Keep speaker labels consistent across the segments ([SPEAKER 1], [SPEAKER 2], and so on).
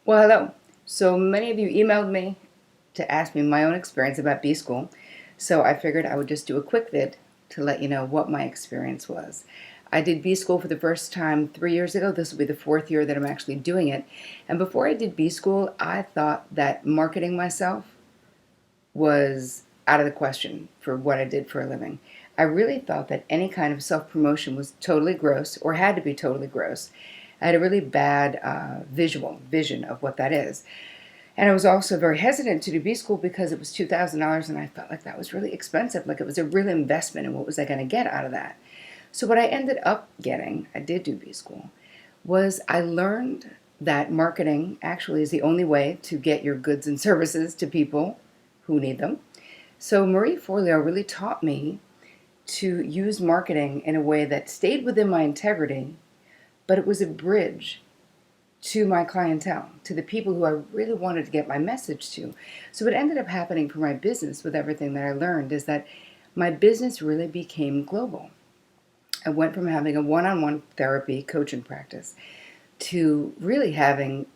[SPEAKER 1] Well, hello. So many of you emailed me to ask me my own experience about B School. So I figured I would just do a quick vid to let you know what my experience was. I did B School for the first time 3 years ago. This will be the fourth year that I'm actually doing it. And before I did B School, I thought that marketing myself was out of the question for what I did for a living. I really thought that any kind of self-promotion was totally gross or had to be totally gross. I had a really bad vision of what that is. And I was also very hesitant to do B School because it was $2,000 and I felt like that was really expensive. Like it was a real investment and what was I going to get out of that? So what I ended up getting, I did do B School, was I learned that marketing actually is the only way to get your goods and services to people who need them. So Marie Forleo really taught me to use marketing in a way that stayed within my integrity, but it was a bridge to my clientele, to the people who I really wanted to get my message to. So what ended up happening for my business with everything that I learned is that my business really became global. I went from having a one-on-one therapy coaching practice to really having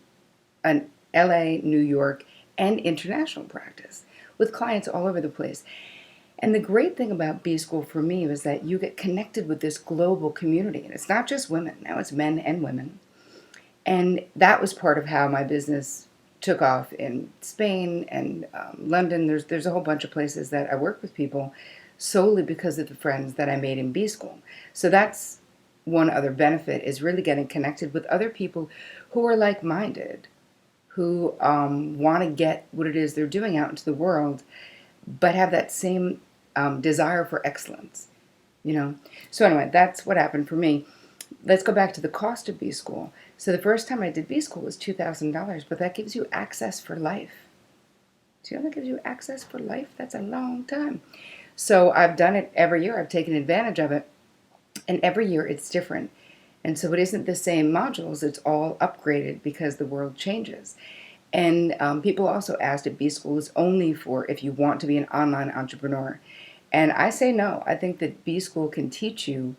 [SPEAKER 1] an LA, New York, and international practice with clients all over the place. And the great thing about B School for me was that you get connected with this global community. And it's not just women, now it's men and women. And that was part of how my business took off in Spain and London. There's a whole bunch of places that I work with people solely because of the friends that I made in B School. So that's one other benefit, is really getting connected with other people who are like-minded, who want to get what it is they're doing out into the world, but have that same desire for excellence, you know. So anyway, that's what happened for me. Let's go back to the cost of B School. So the first time I did B School was $2,000, but that gives you access for life. Do you know that gives you access for life? That's a long time. So I've done it every year. I've taken advantage of it. And every year it's different. And so it isn't the same modules. It's all upgraded because the world changes. And people also asked if B School is only for if you want to be an online entrepreneur. And I say no. I think that B School can teach you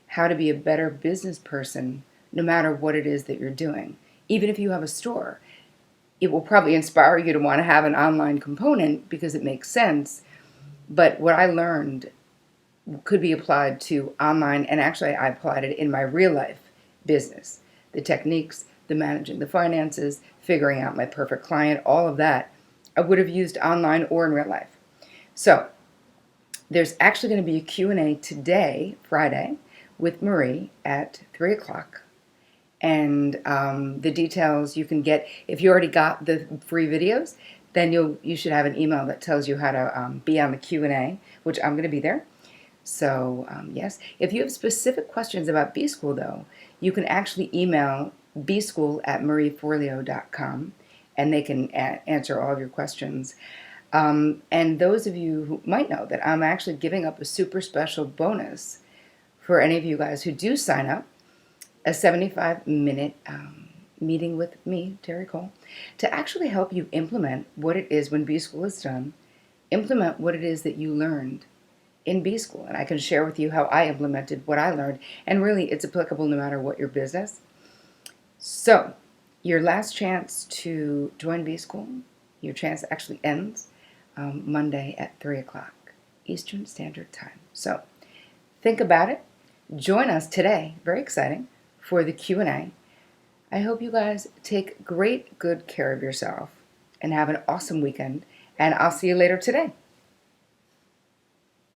[SPEAKER 1] how to be a better business person no matter what it is that you're doing. Even if you have a store, it will probably inspire you to want to have an online component because it makes sense. But what I learned could be applied to online, and actually I applied it in my real life business. The techniques, the managing the finances, figuring out my perfect client, all of that, I would have used online or in real life. So there's actually going to be a Q&A today, Friday, with Marie at 3 o'clock. And the details you can get, if you already got the free videos, then you should have an email that tells you how to be on the Q&A, which I'm going to be there. So yes, if you have specific questions about B School though, you can actually email bschool@marieforleo.com and they can answer all of your questions. And those of you who might know that I'm actually giving up a super special bonus for any of you guys who do sign up, a 75-minute meeting with me, Terri Cole, to actually help you implement what it is when B School is done, implement what it is that you learned in B School. And I can share with you how I implemented what I learned. And really, it's applicable no matter what your business. So, your last chance to join B School, your chance actually ends Monday at 3 o'clock Eastern Standard Time. So, think about it. Join us today, very exciting, for the Q&A. I hope you guys take great, good care of yourself and have an awesome weekend. And I'll see you later today.